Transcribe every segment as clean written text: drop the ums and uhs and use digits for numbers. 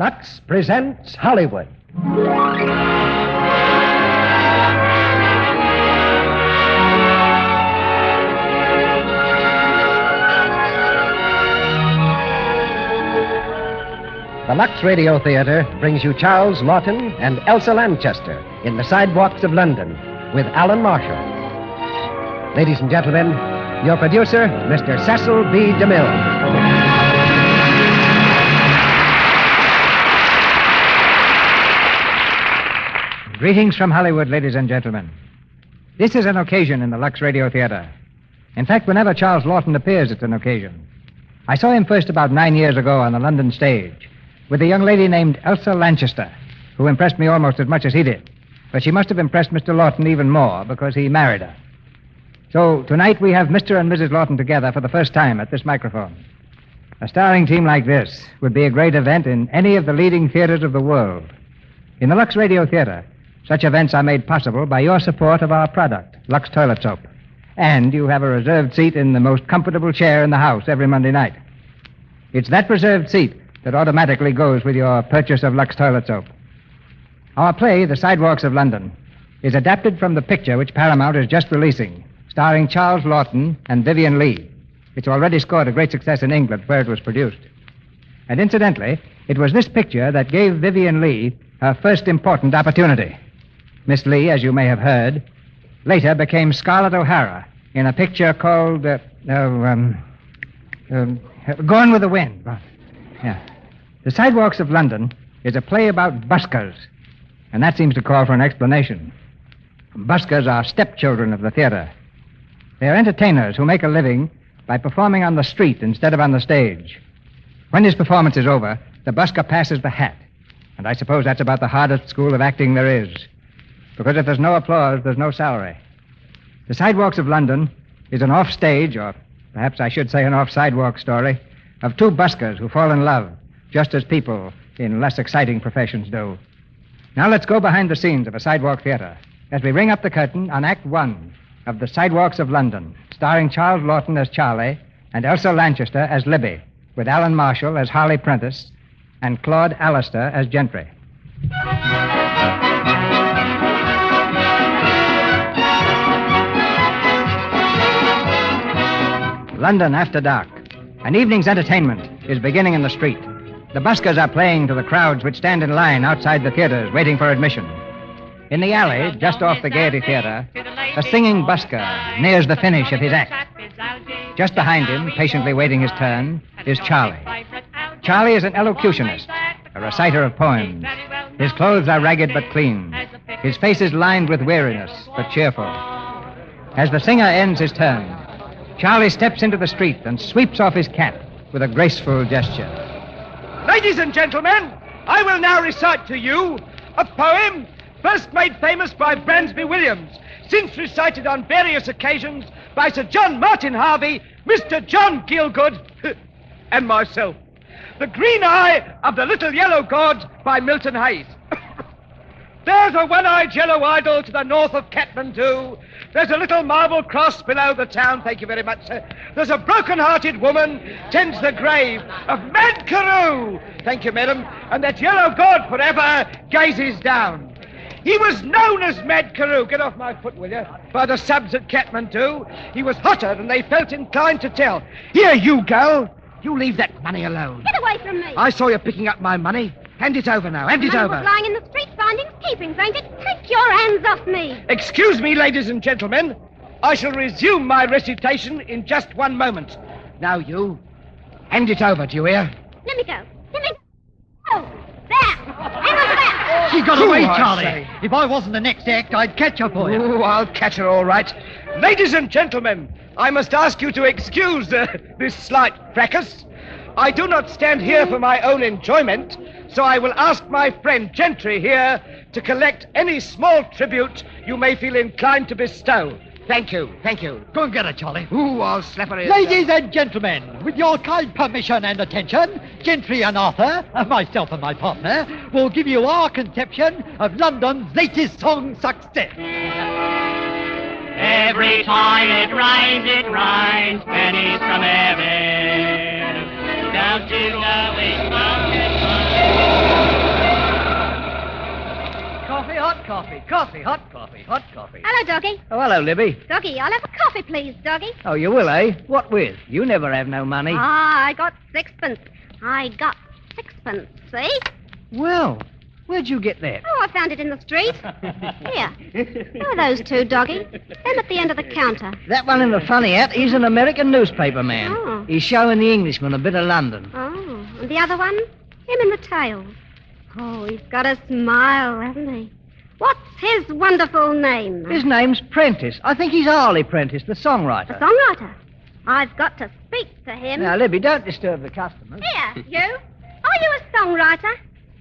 Lux presents Hollywood. The Lux Radio Theater brings you Charles Laughton and Elsa Lanchester in The Sidewalks of London with Alan Marshall. Ladies and gentlemen, your producer, Mr. Cecil B. DeMille. Greetings from Hollywood, ladies and gentlemen. This is an occasion in the Lux Radio Theater. In fact, whenever Charles Laughton appears, it's an occasion. I saw him first about 9 years ago on the London stage with a young lady named Elsa Lanchester, who impressed me almost as much as he did. But she must have impressed Mr. Laughton even more because he married her. So tonight we have Mr. and Mrs. Laughton together for the first time at this microphone. A starring team like this would be a great event in any of the leading theaters of the world. In the Lux Radio Theater, such events are made possible by your support of our product, Lux Toilet Soap. And you have a reserved seat in the most comfortable chair in the house every Monday night. It's that reserved seat that automatically goes with your purchase of Lux Toilet Soap. Our play, The Sidewalks of London, is adapted from the picture which Paramount is just releasing, starring Charles Laughton and Vivien Leigh. It's already scored a great success in England, where it was produced. And incidentally, it was this picture that gave Vivien Leigh her first important opportunity. Miss Leigh, as you may have heard, later became Scarlett O'Hara in a picture called, Gone with the Wind. Yeah. The Sidewalks of London is a play about buskers, and that seems to call for an explanation. Buskers are stepchildren of the theater. They are entertainers who make a living by performing on the street instead of on the stage. When his performance is over, the busker passes the hat, and I suppose that's about the hardest school of acting there is, because if there's no applause, there's no salary. The Sidewalks of London is an off-stage, or perhaps I should say an off-sidewalk story, of two buskers who fall in love, just as people in less exciting professions do. Now let's go behind the scenes of a sidewalk theater as we ring up the curtain on Act One of The Sidewalks of London, starring Charles Laughton as Charlie and Elsa Lanchester as Libby, with Alan Marshall as Harley Prentice and Claude Allister as Gentry. London after dark. An evening's entertainment is beginning in the street. The buskers are playing to the crowds which stand in line outside the theaters waiting for admission. In the alley, just off the Gaiety Theater, a singing busker nears the finish of his act. Just behind him, patiently waiting his turn, is Charlie. Charlie is an elocutionist, a reciter of poems. His clothes are ragged but clean. His face is lined with weariness but cheerful. As the singer ends his turn, Charlie steps into the street and sweeps off his cap with a graceful gesture. Ladies and gentlemen, I will now recite to you a poem first made famous by Bransby Williams, since recited on various occasions by Sir John Martin Harvey, Mr. John Gielgud, and myself. The Green Eye of the Little Yellow God by Milton Hayes. There's a one-eyed yellow idol to the north of Kathmandu. There's a little marble cross below the town. Thank you very much, sir. There's a broken-hearted woman tends the grave of Mad Carew. Thank you, madam. And that yellow god forever gazes down. He was known as Mad Carew. Get off my foot, will you? By the subs at Kathmandu. He was hotter than they felt inclined to tell. Here, you girl. You leave that money alone. Get away from me. I saw you picking up my money. Hand it over now. Hand it over. I was lying in the street finding keepings, ain't it? Take your hands off me. Excuse me, ladies and gentlemen. I shall resume my recitation in just one moment. Now, you. Hand it over, do you hear? Let me go. Let me go. Oh, there. Hang on to that. She got away, I Charlie. say. If I wasn't the next act, I'd catch her for you. Oh, I'll catch her all right. Ladies and gentlemen, I must ask you to excuse this slight fracas. I do not stand here for my own enjoyment, so I will ask my friend Gentry here to collect any small tribute you may feel inclined to bestow. Thank you, thank you. Go and get her, Charlie. Ooh, I'll slap her in. Ladies and gentlemen, with your kind permission and attention, Gentry and Arthur, myself and my partner, will give you our conception of London's latest song success. Every time it rains pennies from heaven down to the west mountain. coffee, hot coffee. Coffee, hot coffee, hot coffee. Hello, Doggy. Oh, hello, Libby. Doggy, I'll have a coffee, please, Doggy. Oh, you will, eh? What with? You never have no money. I got sixpence. I got sixpence, see? Well, where'd you get that? Oh, I found it in the street. Here. Who are those two, Doggy? Them at the end of the counter. That one in the funny hat, he's an American newspaper man. Oh. He's showing the Englishman a bit of London. Oh, and the other one? Him in the tail. Oh, he's got a smile, hasn't he? What's his wonderful name? His name's Prentice. I think he's Harley Prentice, the songwriter. The songwriter. I've got to speak to him. Now, Libby, don't disturb the customers. Here, you. Are you a songwriter?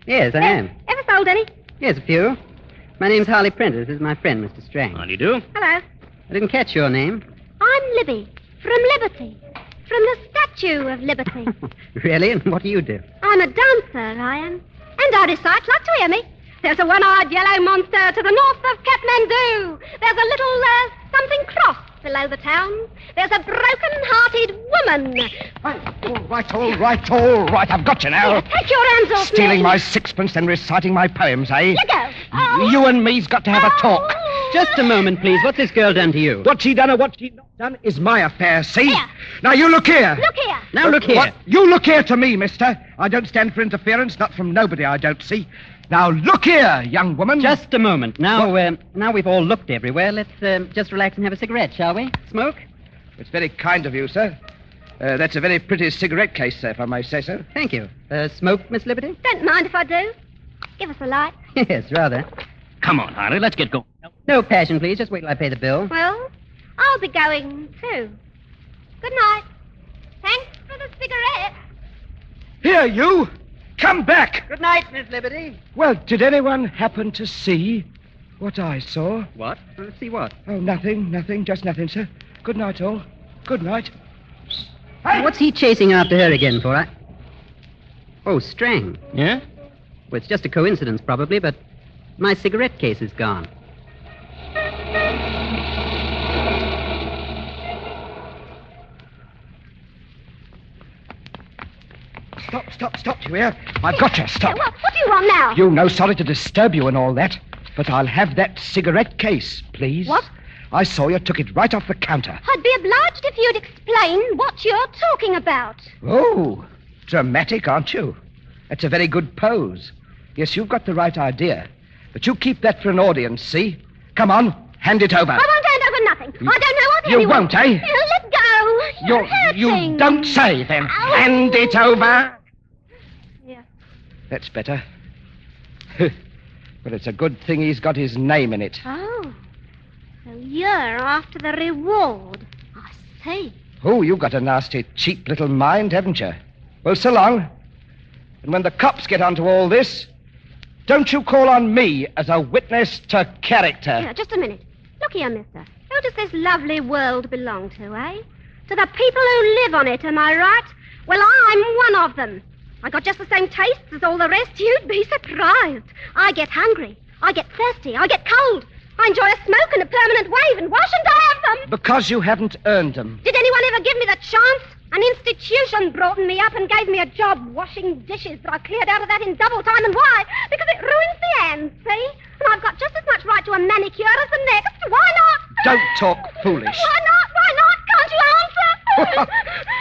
Yes, I am. Ever sold any? Yes, a few. My name's Harley Prentice. This is my friend, Mr. Strange. How do you do? Hello. I didn't catch your name. I'm Libby, from Liberty. From the Statue of Liberty. Really? And what do you do? I'm a dancer, I am. And I recite. Like to hear me? There's a one-eyed yellow monster to the north of Kathmandu. There's a little, something cross below the town. There's a broken-hearted woman. All right. I've got you now. Here, take your hands off Stealing me. my sixpence and reciting my poems, eh? Let go. Oh. You and me's got to have a talk. Just a moment, please. What's this girl done to you? What she done or what she not done is my affair, see? Here. Now, you look here. Look here. Now, look here. What? You look here to me, mister. I don't stand for interference, not from nobody I don't see. Now, look here, young woman. Just a moment. Now we've all looked everywhere. Let's just relax and have a cigarette, shall we? Smoke? It's very kind of you, sir. That's a very pretty cigarette case, sir, if I may say so. Thank you. Smoke, Miss Liberty? Don't mind if I do. Give us a light. Yes, rather. Come on, Harley, let's get going. No passion, please. Just wait till I pay the bill. Well, I'll be going, too. Good night. Thanks for the cigarette. Here, you. Come back. Good night, Miss Liberty. Well, did anyone happen to see what I saw? What? Let's see what. Oh, nothing. Just nothing, sir. Good night, all. Good night. What's he chasing after her again for? Oh, Strang. Yeah? Well, it's just a coincidence, probably, but my cigarette case is gone. Stop, you hear? I've got you. Stop. What do you want now? You know, sorry to disturb you and all that, but I'll have that cigarette case, please. What? I saw you took it right off the counter. I'd be obliged if you'd explain what you're talking about. Oh, dramatic, aren't you? That's a very good pose. Yes, you've got the right idea. But you keep that for an audience, see? Come on, hand it over. I won't hand over nothing. I don't know what You anyone... won't, eh? Let go. You're You hurting. don't say, then. Ow. Hand it over. Yeah. That's better. But it's a good thing he's got his name in it. Oh. So you're after the reward. I see. Oh, you've got a nasty, cheap little mind, haven't you? Well, so long. And when the cops get onto all this, don't you call on me as a witness to character. Here, just a minute. Look here, mister. Who does this lovely world belong to, eh? To the people who live on it, am I right? Well, I'm one of them. I got just the same tastes as all the rest. You'd be surprised. I get hungry. I get thirsty. I get cold. I enjoy a smoke and a permanent wave, and why shouldn't I have them? Because you haven't earned them. Did anyone ever give me the chance? An institution brought me up and gave me a job washing dishes, but I cleared out of that in double time. And why? Because it ruins the ends, see? And I've got just as much right to a manicure as the next. Why not? Don't talk foolish. Why not? Why not? Can't you answer?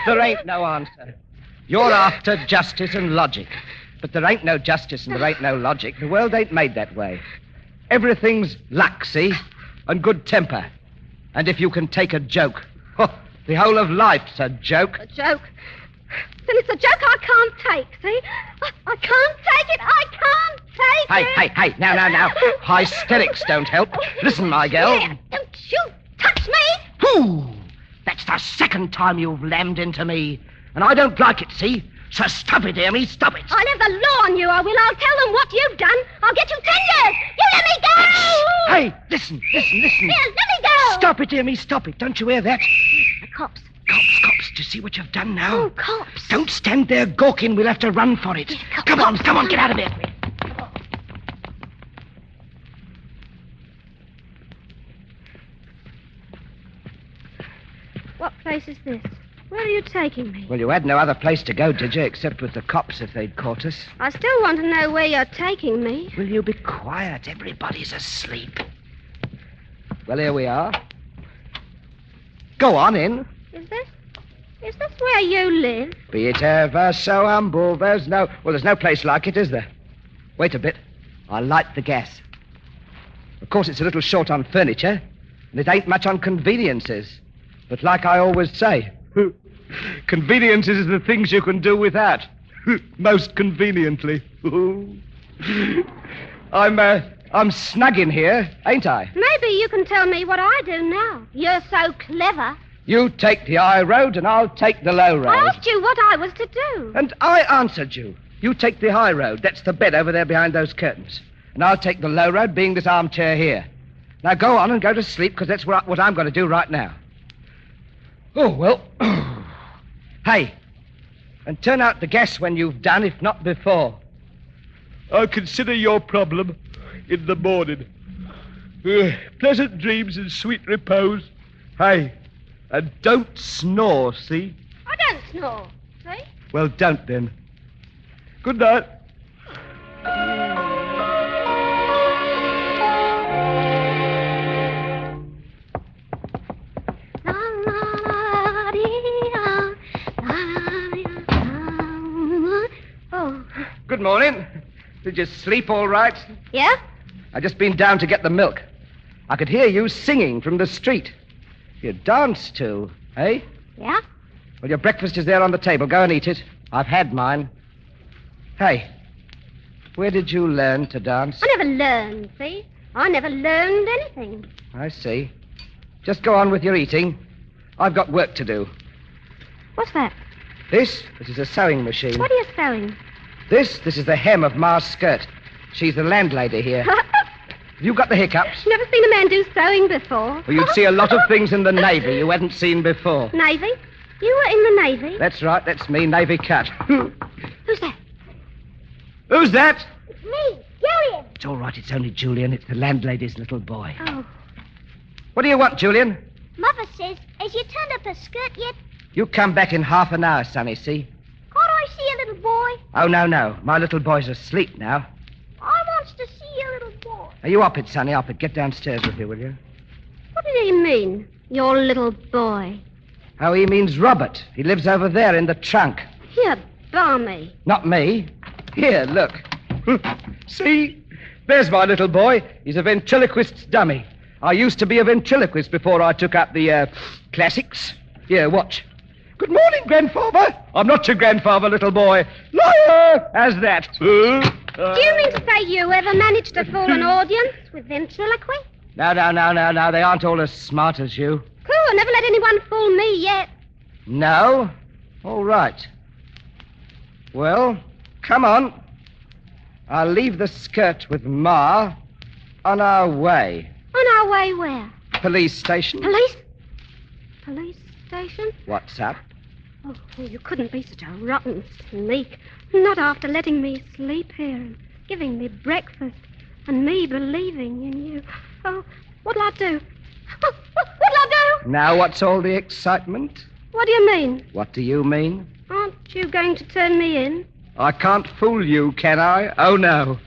There ain't no answer. You're after justice and logic. But there ain't no justice and there ain't no logic. The world ain't made that way. Everything's luck, see? And good temper. And if you can take a joke. The whole of life's a joke. A joke? Then it's a joke I can't take, see? I can't take it. I can't take it. Hey. Now. Hysterics don't help. Listen, my girl. Here, don't you touch me. Whew! That's the second time you've lammed into me. And I don't like it, see? So stop it, hear me? Stop it. I'll have the law on you, I will. I'll tell them what you've done. I'll get you 10 years. You let me go! Hey, listen. Here, let me go! Stop it, hear me? Stop it. Don't you hear that? The cops. Cops. Do you see what you've done now? Oh, cops. Don't stand there gawking. We'll have to run for it. Yeah, cops. Come on, get out of here. What place is this? Where are you taking me? Well, you had no other place to go, did you, except with the cops if they'd caught us? I still want to know where you're taking me. Will you be quiet? Everybody's asleep. Well, here we are. Go on in. Is this where you live? Be it ever so humble, there's no place like it, is there? Wait a bit. I'll light the gas. Of course, it's a little short on furniture, and it ain't much on conveniences. But like I always say, conveniences is the things you can do without. Most conveniently. I'm snug in here, ain't I? Maybe you can tell me what I do now. You're so clever. You take the high road, and I'll take the low road. I asked you what I was to do. And I answered you. You take the high road. That's the bed over there behind those curtains. And I'll take the low road, being this armchair here. Now go on and go to sleep, because that's what I'm going to do right now. Oh, well. Hey, and turn out the gas when you've done, if not before. I'll consider your problem in the morning. Pleasant dreams and sweet repose. Hey, and don't snore, see? I don't snore, see? Well, don't then. Good night. Oh. Good morning. Did you sleep all right? Yeah? I just been down to get the milk. I could hear you singing from the street. You dance too, eh? Yeah? Well, your breakfast is there on the table. Go and eat it. I've had mine. Hey, where did you learn to dance? I never learned, see? I never learned anything. I see. Just go on with your eating. I've got work to do. What's that? This is a sewing machine. What are you sewing? This is the hem of Ma's skirt. She's the landlady here. Have you got the hiccups? Never seen a man do sewing before. Well, you'd see a lot of things in the Navy you hadn't seen before. Navy? You were in the Navy? That's right, that's me, Navy cut. Who's that? Who's that? It's me, Julian. It's all right, it's only Julian. It's the landlady's little boy. Oh. What do you want, Julian? Mother says, has you turned up her skirt yet? You come back in half an hour, Sonny, see? Can't I see a little boy? Oh, no. My little boy's asleep now. I wants to see a little boy. Are you up it, Sonny? Up it. Get downstairs with you, will you? What did he mean, your little boy? Oh, he means Robert. He lives over there in the trunk. Here, balmy. Not me. Here, look. See? There's my little boy. He's a ventriloquist's dummy. I used to be a ventriloquist before I took up the, classics. Here, watch. Good morning, grandfather. I'm not your grandfather, little boy. Liar! How's that? Do you mean to say you ever managed to fool an audience with ventriloquy? No. They aren't all as smart as you. Cool, never let anyone fool me yet. No? All right. Well, come on. I'll leave the skirt with Ma on our way. On our way where? Police station. Police? Police station? What's up? Oh, you couldn't be such a rotten sneak. Not after letting me sleep here and giving me breakfast and me believing in you. Oh, what'll I do? What'll I do? Now what's all the excitement? What do you mean? What do you mean? Aren't you going to turn me in? I can't fool you, can I? Oh, no.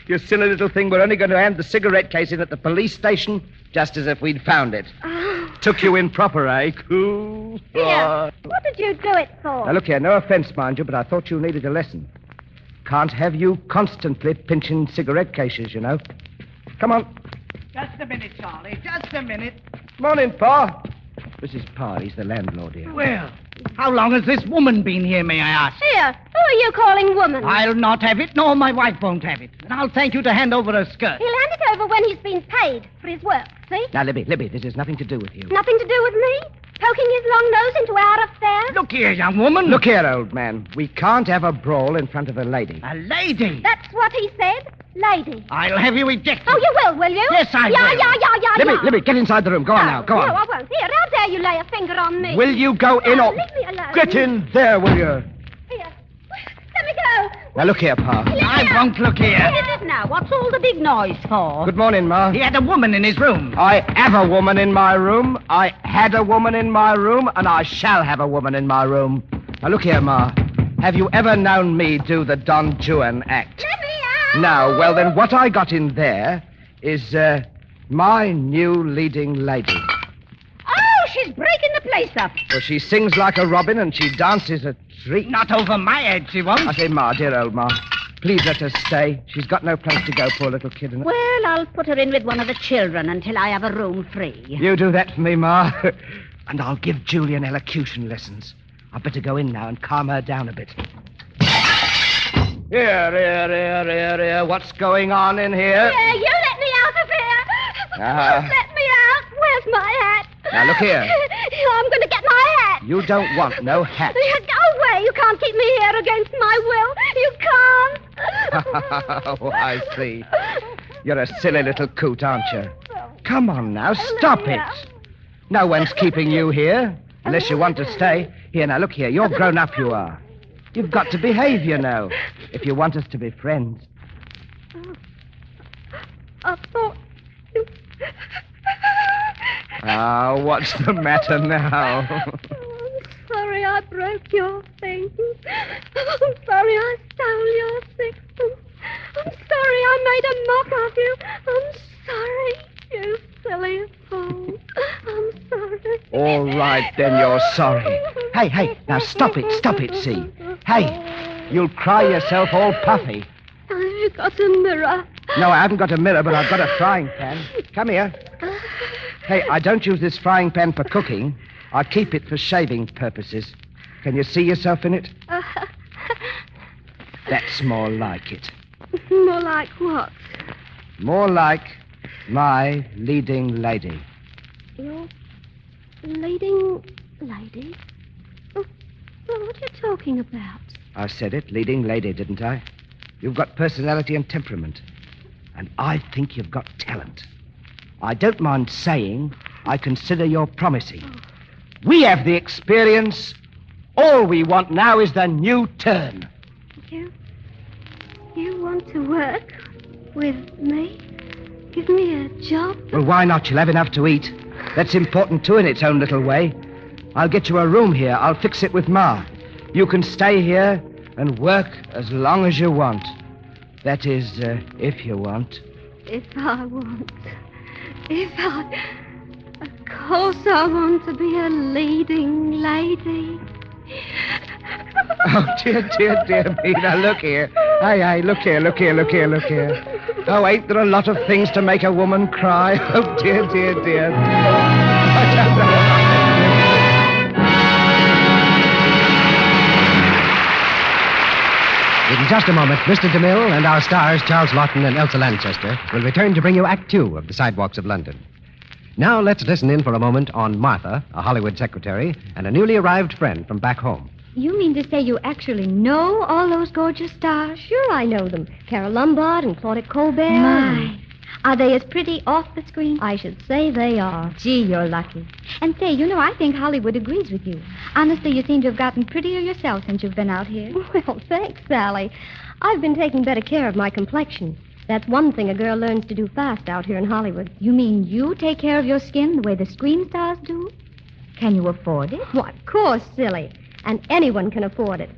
You silly little thing. We're only going to hand the cigarette case in at the police station, just as if we'd found it. Oh. Took you in proper, eh? Cool. Here, what did you do it for? Now, look here, no offense, mind you, but I thought you needed a lesson. Can't have you constantly pinching cigarette cases, you know. Come on. Just a minute, Charlie. Just a minute. Morning, Pa. This is Pa. He's the landlord here. Well, how long has this woman been here, may I ask? Here, who are you calling woman? I'll not have it, nor my wife won't have it. And I'll thank you to hand over her skirt. He'll hand it over when he's been paid for his work, see? Now, Libby, this has nothing to do with you. Nothing to do with me? Poking his long nose into our affairs? Look here, young woman. Look here, old man. We can't have a brawl in front of a lady. A lady. That's what he said, lady. I'll have you ejected. Oh, you will you? Yes, I will. Yeah. Libby, get inside the room. Go on now, go on. No, I won't. Here, how dare you lay a finger on me? Will you go in or... Leave me alone. Get in there, will you? Here. Let me go. Now, look here, Pa. I won't look here. What is it now? What's all the big noise for? Good morning, Ma. He had a woman in his room. I have a woman in my room. I had a woman in my room, and I shall have a woman in my room. Now, look here, Ma. Have you ever known me do the Don Juan act? Let me out! No, well, then what I got in there is, my new leading lady. Oh, she's breaking the place up. Well, she sings like a robin and she dances a treat. Not over my head, she won't. I say, Ma, dear old Ma, please let her stay. She's got no place to go, poor little kid. And Well, I'll put her in with one of the children until I have a room free. you do that for me, Ma. And I'll give Julian elocution lessons. I'd better go in now and calm her down a bit. Here. What's going on in here? Yeah, you let me out of here. Let me out. Where's my hat? Now, look here. I'm going to get my hat. You don't want no hat. Go away. You can't keep me here against my will. You can't. Oh, I see. You're a silly little coot, aren't you? Come on now, stop it. No one's keeping you here, unless you want to stay. Here, now, look here. You're grown up, you are. You've got to behave, you know, if you want us to be friends. I thought you... What's the matter now? I'm sorry I broke your things. I'm sorry I stole your sixpence. I'm sorry I made a mock of you. I'm sorry, you silly fool. I'm sorry. All right, then you're sorry. Hey, now stop it, see. Hey, you'll cry yourself all puffy. Have you got a mirror? No, I haven't got a mirror, but I've got a frying pan. Come here. Hey, I don't use this frying pan for cooking. I keep it for shaving purposes. Can you see yourself in it? That's more like it. More like what? More like my leading lady. Your leading lady? Oh, well, what are you talking about? I said it, leading lady, didn't I? You've got personality and temperament. And I think you've got talent. I don't mind saying I consider you're promising. We have the experience. All we want now is the new turn. You want to work with me? Give me a job? Well, why not? You'll have enough to eat. That's important, too, in its own little way. I'll get you a room here. I'll fix it with Ma. You can stay here and work as long as you want. That is, if you want. If I want. Of course I want to be a leading lady. Oh, dear me. Now, look here. Hey, look here. Oh, ain't there a lot of things to make a woman cry? Oh, dear. In just a moment, Mr. DeMille and our stars, Charles Laughton and Elsa Lanchester, will return to bring you Act Two of The Sidewalks of London. Now let's listen in for a moment on Martha, a Hollywood secretary, and a newly arrived friend from back home. You mean to say you actually know all those gorgeous stars? Sure, I know them. Carol Lombard and Claudette Colbert. My. Are they as pretty off the screen? I should say they are. Gee, you're lucky. And say, I think Hollywood agrees with you. Honestly, you seem to have gotten prettier yourself since you've been out here. Well, thanks, Sally. I've been taking better care of my complexion. That's one thing a girl learns to do fast out here in Hollywood. You mean you take care of your skin the way the screen stars do? Can you afford it? Why, of course, silly. And anyone can afford it.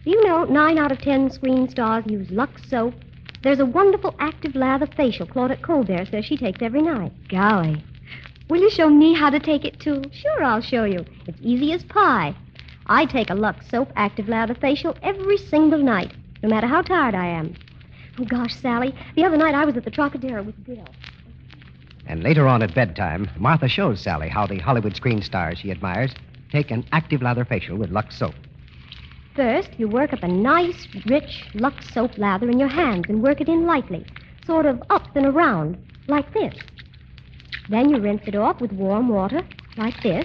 Do you know 9 out of 10 screen stars use Lux soap? There's a wonderful active lather facial Claudette Colbert says she takes every night. Golly. Will you show me how to take it, too? Sure, I'll show you. It's easy as pie. I take a Lux soap active lather facial every single night, no matter how tired I am. Oh, gosh, Sally, the other night I was at the Trocadero with Bill. And later on at bedtime, Martha shows Sally how the Hollywood screen stars she admires take an active lather facial with Lux soap. First, you work up a nice, rich Lux soap lather in your hands and work it in lightly, sort of up and around, like this. Then you rinse it off with warm water, like this.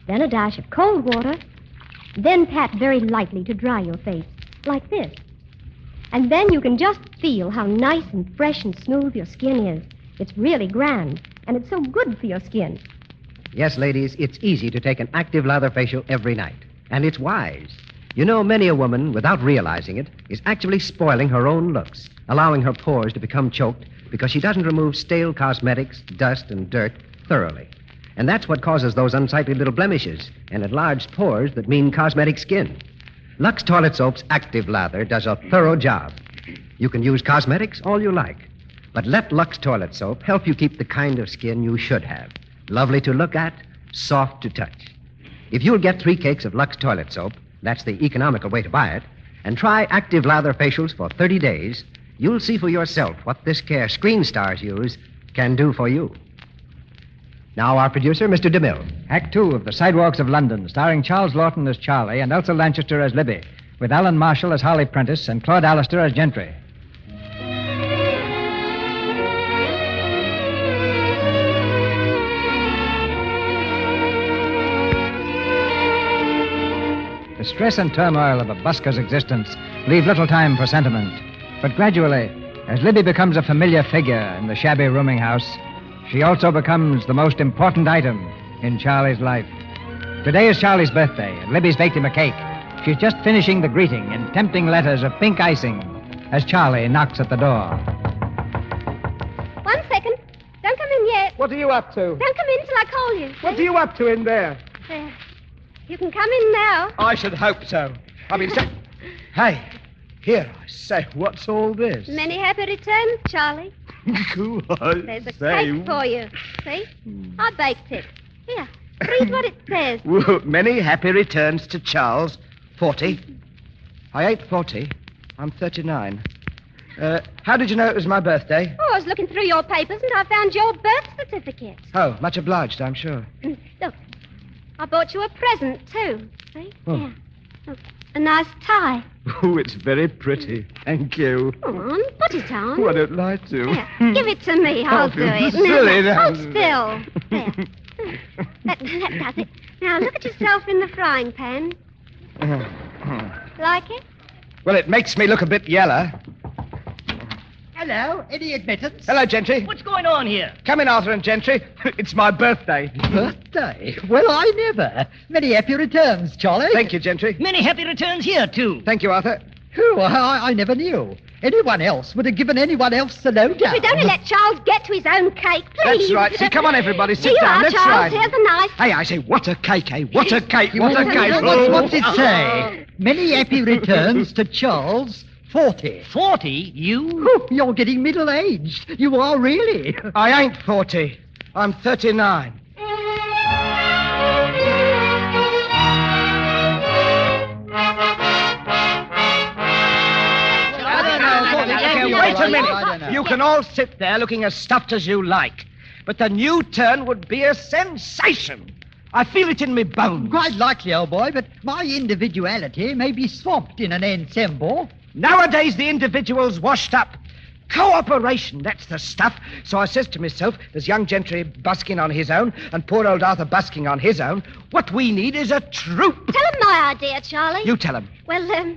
Then a dash of cold water. Then pat very lightly to dry your face, like this. And then you can just feel how nice and fresh and smooth your skin is. It's really grand, and it's so good for your skin. Yes, ladies, it's easy to take an active lather facial every night. And it's wise. You know, many a woman, without realizing it, is actually spoiling her own looks, allowing her pores to become choked because she doesn't remove stale cosmetics, dust, and dirt thoroughly. And that's what causes those unsightly little blemishes and enlarged pores that mean cosmetic skin. Lux Toilet Soap's active lather does a thorough job. You can use cosmetics all you like, but let Lux Toilet Soap help you keep the kind of skin you should have. Lovely to look at, soft to touch. If you'll get 3 cakes of Lux Toilet Soap, that's the economical way to buy it, and try active lather facials for 30 days, you'll see for yourself what this care screen stars use can do for you. Now, our producer, Mr. DeMille. Act 2 of The Sidewalks of London, starring Charles Laughton as Charlie and Elsa Lanchester as Libby, with Alan Marshall as Harley Prentice and Claude Allister as Gentry. The stress and turmoil of a busker's existence leave little time for sentiment. But gradually, as Libby becomes a familiar figure in the shabby rooming house, she also becomes the most important item in Charlie's life. Today is Charlie's birthday, and Libby's baked him a cake. She's just finishing the greeting in tempting letters of pink icing as Charlie knocks at the door. 1 second. Don't come in yet. What are you up to? Don't come in till I call you. What are you up to in there? There. You can come in now. I should hope so. I mean, Hey, here, I say, what's all this? Many happy returns, Charlie. There's a cake for you. See? I baked it. Here, read what it says. Well, many happy returns to Charles. 40. I ain't 40. I'm 39. How did you know it was my birthday? Oh, I was looking through your papers and I found your birth certificate. Oh, much obliged, I'm sure. Look, I bought you a present, too. See? Oh. Here. Look, a nice tie. Oh, it's very pretty. Thank you. Come on, put it on. Oh, I don't like to. Here, give it to me. I'll do it. Silly, Now, hold now. still. There. That does it. Now, look at yourself in the frying pan. Like it? Well, it makes me look a bit yellow. Hello, any admittance? Hello, Gentry. What's going on here? Come in, Arthur and Gentry. It's my birthday. Birthday? Well, I never. Many happy returns, Charlie. Thank you, Gentry. Many happy returns here, too. Thank you, Arthur. Who? I never knew. Anyone else would have given anyone else the lowdown. We'd only let Charles get to his own cake, please. That's right. See, come on, everybody. Sit Here you down. are, That's Charles. right. Here's a nice... Hey, I say, what a cake, eh? What a cake, what a cake. What's it say? Many happy returns to Charles, 40. 40? You? Oh, you're getting middle-aged. You are really. I ain't 40. I'm 39. Wait a minute. You can all sit there looking as stuffed as you like. But the new turn would be a sensation. I feel it in me bones. Quite likely, old boy, but my individuality may be swamped in an ensemble. Nowadays, the individual's washed up. Cooperation, that's the stuff. So I says to myself, there's young Gentry busking on his own and poor old Arthur busking on his own. What we need is a troop. Tell him my idea, Charlie. You tell him. Well,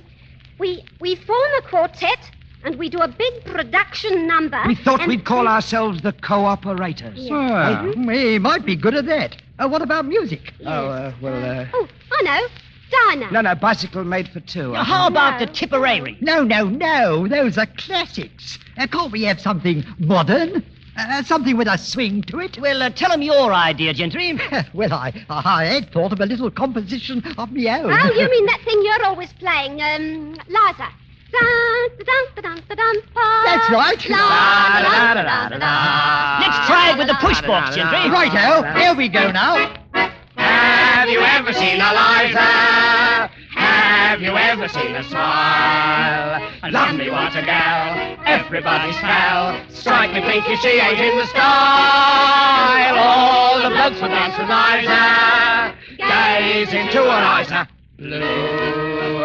we form a quartet and we do a big production number. We thought we'd call ourselves the Cooperators. Yeah. We might be good at that. What about music? Yes. Oh, Oh, I know. Diner. No, bicycle made for two. I How about No. the Tipperary? No. Those are classics. Can't we have something modern? Something with a swing to it? Well, tell him your idea, Gentry. Well, I had thought of a little composition of my own. Oh, you mean that thing you're always playing, Liza. That's right. Let's try it with the push box, Gentry. Righto, here we go now. Have you ever seen Eliza? Have you ever seen a smile? Love me, what a gal, everybody's pal. Strike me pinky, she ain't in the style. All the blokes will dance with Liza, gaze into her eyes are blue.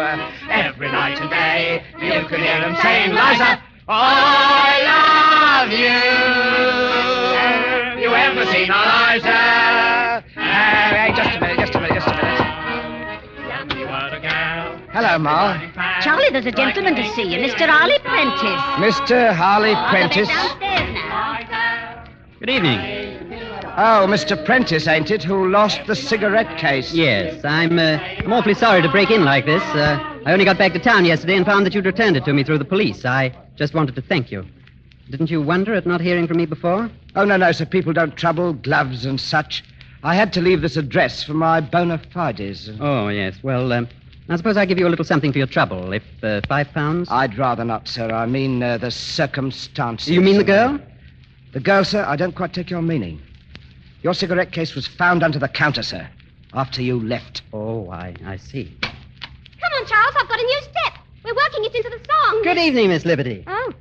Every night and day, you can hear them saying, Liza, I love you. You ever seen Eliza? Hey, just a minute. Hello, Ma. Charlie, there's a gentleman to see you, Mr. Harley Prentice. Mr. Harley Prentice. Downstairs now. Good evening. Oh, Mr. Prentice, ain't it, who lost the cigarette case? Yes, I'm awfully sorry to break in like this. I only got back to town yesterday and found that you'd returned it to me through the police. I just wanted to thank you. Didn't you wonder at not hearing from me before? Oh, no, sir. People don't trouble, gloves and such. I had to leave this address for my bona fides. Oh, yes. Well, I suppose I'll give you a little something for your trouble. If £5? I'd rather not, sir. I mean the circumstances. You mean the girl? The girl, sir? I don't quite take your meaning. Your cigarette case was found under the counter, sir, after you left. Oh, I see. Come on, Charles, I've got a new step. We're working it into the song. Good evening, Miss Liberty. Oh.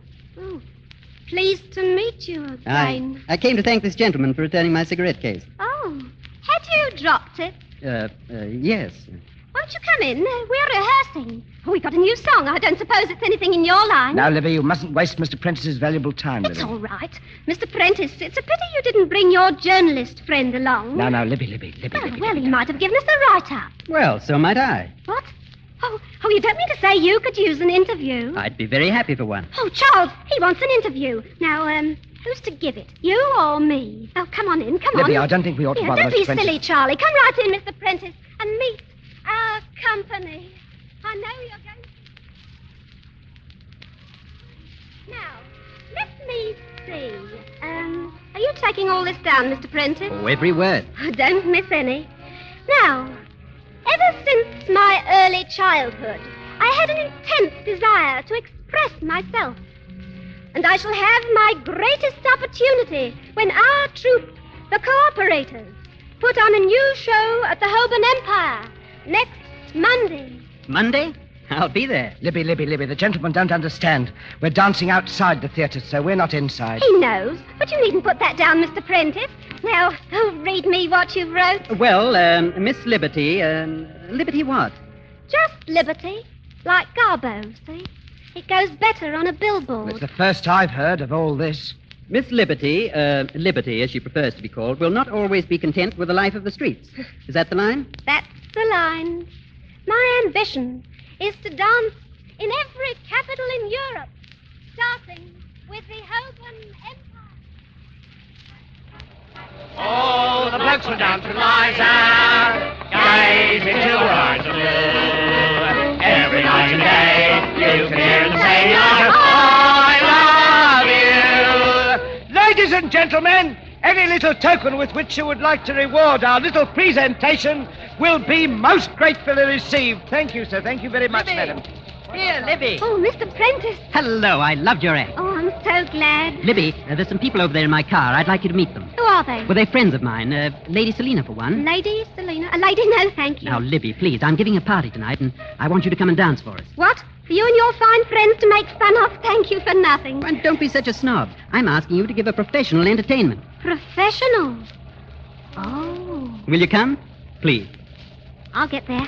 Pleased to meet you again. I came to thank this gentleman for returning my cigarette case. Oh, had you dropped it? Yes. Won't you come in? We're rehearsing. We've got a new song. I don't suppose it's anything in your line. Now, Libby, you mustn't waste Mr. Prentice's valuable time with It's him. all right. Mr. Prentice, it's a pity you didn't bring your journalist friend along. Now, Libby. Well, he might have given us a write-up. Well, so might I. What? Oh, you don't mean to say you could use an interview? I'd be very happy for one. Oh, Charles, he wants an interview. Now, who's to give it? You or me? Oh, come on in, come Libby, on. I don't think we ought to bother Don't Mr. be Prentice. silly, Charlie. Come right in, Mr. Prentice, and meet our company. I know you're going to... Now, let me see. Are you taking all this down, Mr. Prentice? Oh, every word. Don't miss any. Now, ever since my early childhood, I had an intense desire to express myself. And I shall have my greatest opportunity when our troupe, the Cooperators, put on a new show at the Holborn Empire next Monday. Monday? I'll be there. Libby, the gentlemen don't understand. We're dancing outside the theatre, sir. We're not inside. He knows, but you needn't put that down, Mr. Prentice. Now, read me what you've wrote. Well, Miss Liberty, Liberty what? Just Liberty, like Garbo, see? It goes better on a billboard. It's the first I've heard of all this. Miss Liberty, Liberty as she prefers to be called, will not always be content with the life of the streets. Is that the line? That's the line. My ambition is to dance in every capital in Europe, starting with the Holborn Empire. Oh, the blokes were down to Liza, gaze into her eyes of blue. Every night and day, you can hear them say, I love you. Ladies and gentlemen, any little token with which you would like to reward our little presentation will be most gratefully received. Thank you, sir. Thank you very much, madam. Here, Libby. Oh, Mr. Prentice. Hello, I loved your act. Oh, I'm so glad. Libby, there's some people over there in my car. I'd like you to meet them. Who are they? Well, they're friends of mine. Lady Selina, for one. Lady Selina? A lady? No, thank you. Now, Libby, please, I'm giving a party tonight, and I want you to come and dance for us. What? For you and your fine friends to make fun of? Thank you for nothing. And don't be such a snob. I'm asking you to give a professional entertainment. Professional? Oh. Will you come? Please. I'll get there.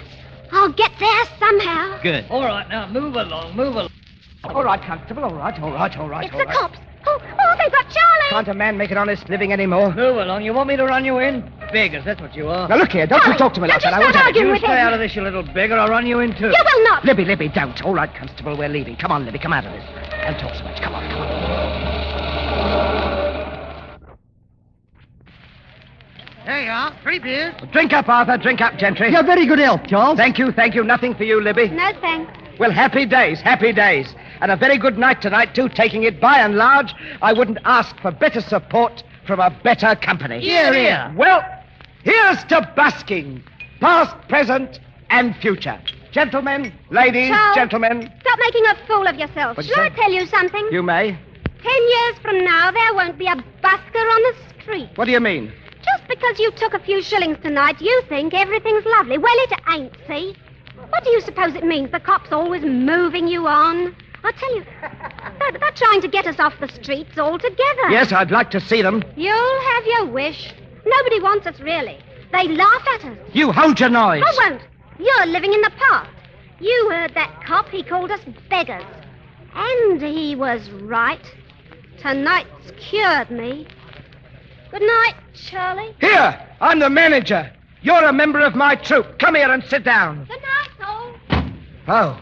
I'll get there somehow. Good. All right, now, move along. All right, Constable. All right. It's the cops. Oh, they've got Charlie. Can't a man make an honest living anymore? Move along. You want me to run you in? Beggars, that's what you are. Now, look here. Don't you Charlie, talk to me like don't that. you I won't start have it. arguing You with stay him. out of this, you little beggar. I'll run you in, too. You will not. Libby, don't. All right, Constable, we're leaving. Come on, Libby, come out of this. Don't talk so much. Come on. There you are. 3 beers. Drink up, Arthur. Drink up, gentry. You're very good health, Charles. Thank you. Nothing for you, Libby. No, thanks. Well, happy days. And a very good night tonight, too, taking it by and large. I wouldn't ask for better support from a better company. Here. Well, here's to busking. Past, present, and future. Gentlemen, ladies, Charles, gentlemen. Stop making a fool of yourself. What'd you Shall I say? tell you something? You may. 10 years from now, there won't be a busker on the street. What do you mean? Just because you took a few shillings tonight, you think everything's lovely. Well, it ain't, see? What do you suppose it means? The cops always moving you on? I tell you, they're trying to get us off the streets altogether. Yes, I'd like to see them. You'll have your wish. Nobody wants us, really. They laugh at us. You hold your noise. I won't. You're living in the past. You heard that cop. He called us beggars. And he was right. Tonight's cured me. Good night, Charlie. Here, I'm the manager. You're a member of my troupe. Come here and sit down. Good night, all. Oh,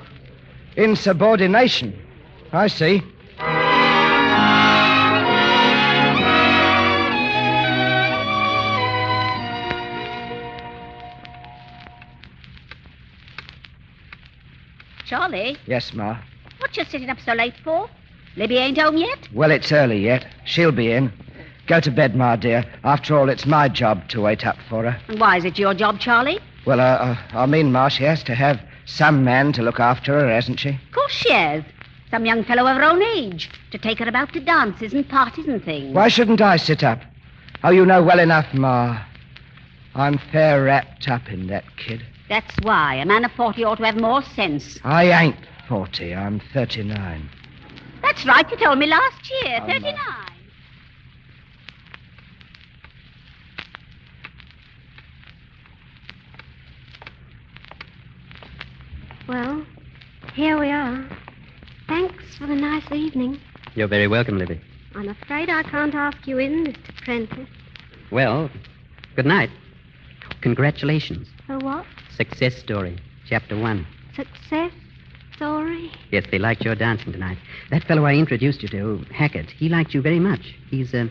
insubordination. I see. Charlie, Yes, Ma. what you sitting up so late for? Libby ain't home yet? Well, it's early yet. She'll be in. Go to bed, Ma, dear. After all, it's my job to wait up for her. And why is it your job, Charlie? Well, Ma, she has to have some man to look after her, hasn't she? Of course she has. Some young fellow of her own age to take her about to dances and parties and things. Why shouldn't I sit up? Oh, you know well enough, Ma. I'm fair wrapped up in that kid. That's why. A man of 40 ought to have more sense. I ain't 40. I'm 39. That's right. You told me last year. Oh, 39. Well, here we are. Thanks for the nice evening. You're very welcome, Libby. I'm afraid I can't ask you in, Mr. Prentice. Well, good night. Congratulations. For what? Success story, chapter 1. Success story? Yes, they liked your dancing tonight. That fellow I introduced you to, Hackett, he liked you very much. He's a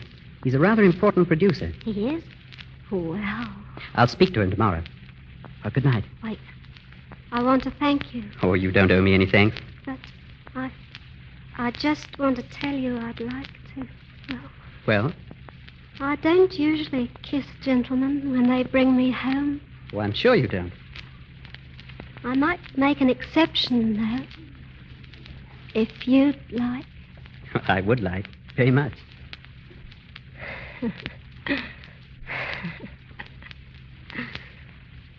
rather important producer. He is? Well. I'll speak to him tomorrow. Good night. Wait. I want to thank you. Oh, you don't owe me any thanks. But I just want to tell you I'd like to. Well? I don't usually kiss gentlemen when they bring me home. Well, I'm sure you don't. I might make an exception, though. If you'd like. I would like. Very much.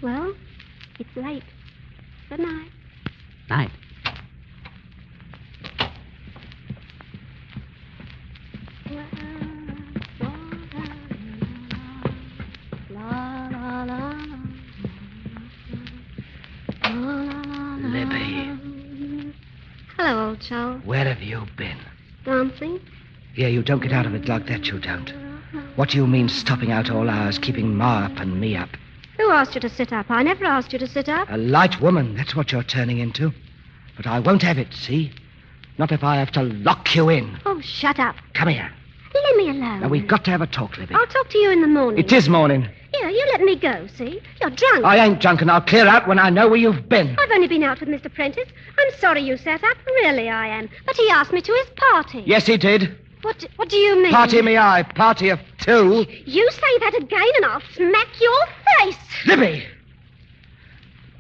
Well, it's late. Good night. Night. Libby. Hello, old Charles. Where have you been? Dancing? Yeah, you don't get out of it like that, you don't. What do you mean stopping out all hours, keeping Ma up and me up? Who asked you to sit up? I never asked you to sit up. A light woman, that's what you're turning into. But I won't have it, see? Not if I have to lock you in. Oh, shut up. Come here. Leave me alone. Now, we've got to have a talk, Libby. I'll talk to you in the morning. It is morning. Here, you let me go, see? You're drunk. I ain't drunk, and I'll clear out when I know where you've been. I've only been out with Mr. Prentice. I'm sorry you sat up. Really, I am. But he asked me to his party. Yes, he did. What do you mean? Party me eye, party of two. You say that again and I'll smack your face. Libby!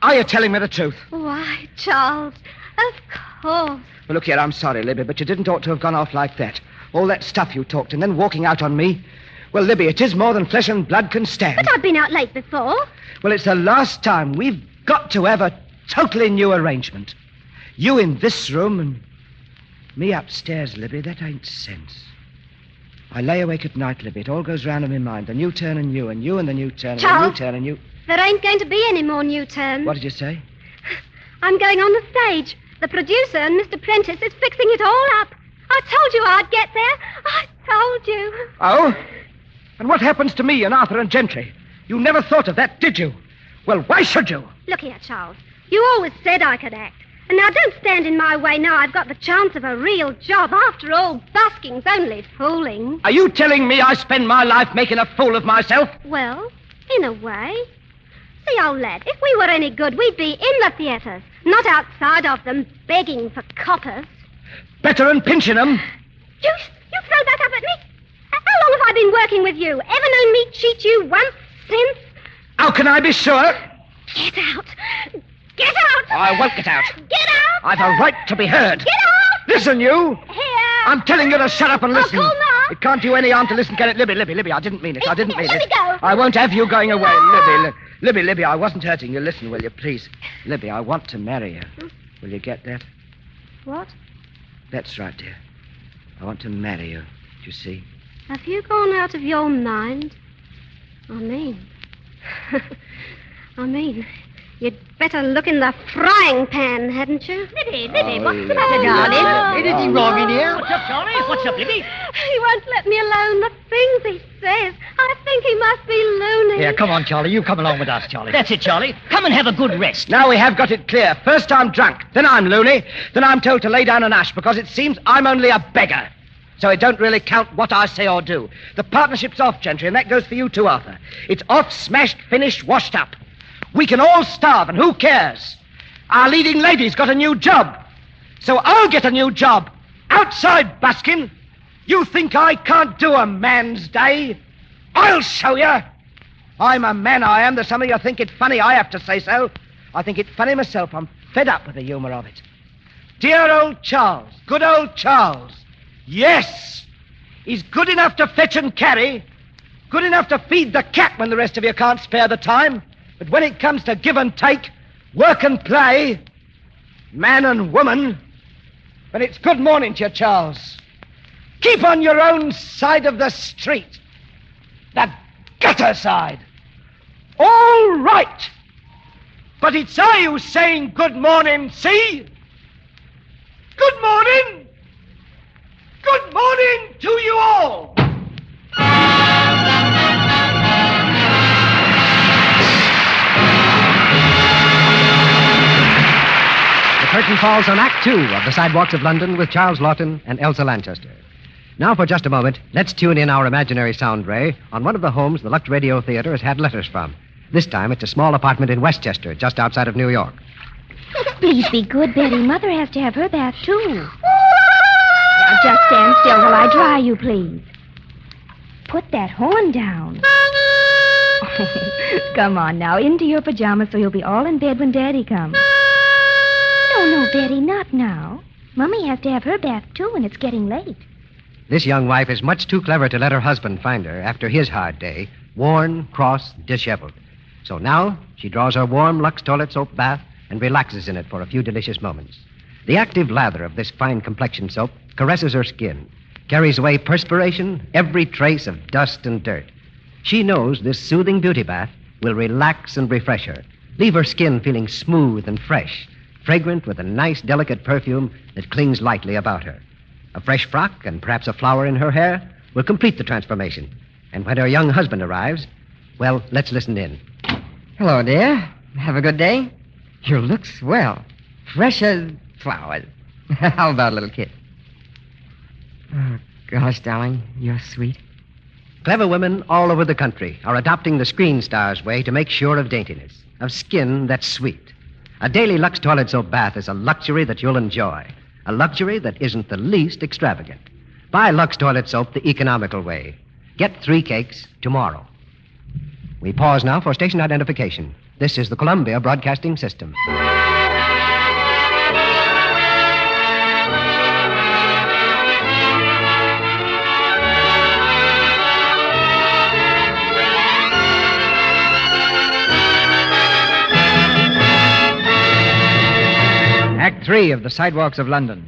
Are you telling me the truth? Why, Charles, of course. Well, look here, I'm sorry, Libby, but you didn't ought to have gone off like that. All that stuff you talked and then walking out on me. Well, Libby, it is more than flesh and blood can stand. But I've been out late before. Well, it's the last time. We've got to have a totally new arrangement. You in this room and me upstairs, Libby. That ain't sense. I lay awake at night, Libby. It all goes round in my mind. The new turn and you and the new turn and Charles, the new turn and you. There ain't going to be any more new turns. What did you say? I'm going on the stage. The producer and Mr. Prentice is fixing it all up. I told you I'd get there. I told you. Oh? And what happens to me and Arthur and Gentry? You never thought of that, did you? Well, why should you? Look here, Charles. You always said I could act. And now don't stand in my way now I've got the chance of a real job. After all, busking's only fooling. Are you telling me I spend my life making a fool of myself? Well, in a way. See, old lad, if we were any good, we'd be in the theatres, not outside of them, begging for coppers. Better than pinching them. You throw that up at me? How long have I been working with you? Ever known me cheat you once since? How can I be sure? Get out. Get out. I won't get out. Get out. I've a right to be heard. Get out. Listen, you. Here. I'm telling you to shut up and listen. I'll call Ma. It can't do any harm to listen, can it? Libby, I didn't mean it. I didn't mean Let it. me go. I won't have you going away. Ma. Libby, I wasn't hurting you. Listen, will you, please? Libby, I want to marry you. Will you get that? What? That's right, dear. I want to marry you. Do you see? Have you gone out of your mind? I mean, you'd better look in the frying pan, hadn't you? Libby, what's the matter, darling? Anything wrong in here? What's up, Charlie? What's up, Libby? He won't let me alone. The things he says. I think he must be loony. Here, come on, Charlie. You come along with us, Charlie. That's it, Charlie. Come and have a good rest. Now we have got it clear. First I'm drunk, then I'm loony, then I'm told to lay down an ash because it seems I'm only a beggar. So it don't really count what I say or do. The partnership's off, Gentry, and that goes for you too, Arthur. It's off, smashed, finished, washed up. We can all starve, and who cares? Our leading lady's got a new job. So I'll get a new job. Outside busking. You think I can't do a man's day? I'll show you. I'm a man, I am. There's some of you think it funny I have to say so. I think it funny myself. I'm fed up with the humor of it. Dear old Charles. Good old Charles. Yes. He's good enough to fetch and carry. Good enough to feed the cat when the rest of you can't spare the time. But when it comes to give and take, work and play, man and woman, but it's good morning to you, Charles. Keep on your own side of the street. The gutter side. All right. But it's I who's saying good morning, see? Good morning. Good morning to you all. The curtain falls on Act 2 of The Sidewalks of London with Charles Laughton and Elsa Lanchester. Now, for just a moment, let's tune in our imaginary sound ray on one of the homes the Lux Radio Theater has had letters from. This time, it's a small apartment in Westchester, just outside of New York. Please be good, Betty. Mother has to have her bath, too. Now, just stand still while I dry you, please. Put that horn down. Come on now, into your pajamas so you'll be all in bed when Daddy comes. No, Betty, not now. Mummy has to have her bath, too, and it's getting late. This young wife is much too clever to let her husband find her after his hard day, worn, cross, disheveled. So now she draws her warm Lux toilet soap bath and relaxes in it for a few delicious moments. The active lather of this fine complexion soap caresses her skin, carries away perspiration, every trace of dust and dirt. She knows this soothing beauty bath will relax and refresh her, leave her skin feeling smooth and fresh, fragrant with a nice, delicate perfume that clings lightly about her. A fresh frock and perhaps a flower in her hair will complete the transformation. And when her young husband arrives, well, let's listen in. Hello, dear. Have a good day? You look swell. Fresh as flowers. How about a little kiss? Oh, gosh, darling, you're sweet. Clever women all over the country are adopting the screen star's way to make sure of daintiness, of skin that's sweet. A daily Lux toilet soap bath is a luxury that you'll enjoy. A luxury that isn't the least extravagant. Buy Lux toilet soap the economical way. Get 3 cakes tomorrow. We pause now for station identification. This is the Columbia Broadcasting System. Act 3 of The Sidewalks of London.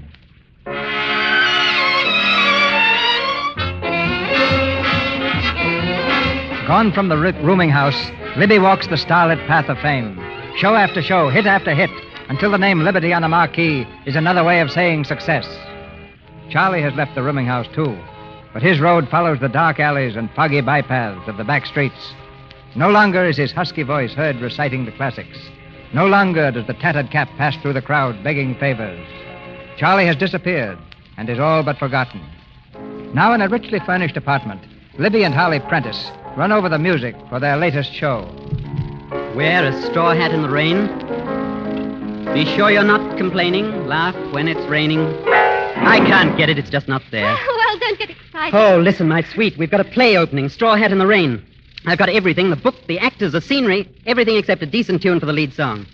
Gone from the rooming house, Libby walks the starlit path of fame. Show after show, hit after hit, until the name Liberty on a marquee is another way of saying success. Charlie has left the rooming house, too, but his road follows the dark alleys and foggy bypaths of the back streets. No longer is his husky voice heard reciting the classics. No longer does the tattered cap pass through the crowd begging favors. Charlie has disappeared and is all but forgotten. Now in a richly furnished apartment, Libby and Harley Prentice run over the music for their latest show. Wear a straw hat in the rain. Be sure you're not complaining. Laugh when it's raining. I can't get it. It's just not there. Well, don't get excited. Oh, listen, my sweet. We've got a play opening. Straw Hat in the Rain. I've got everything. The book, the actors, the scenery. Everything except a decent tune for the lead song.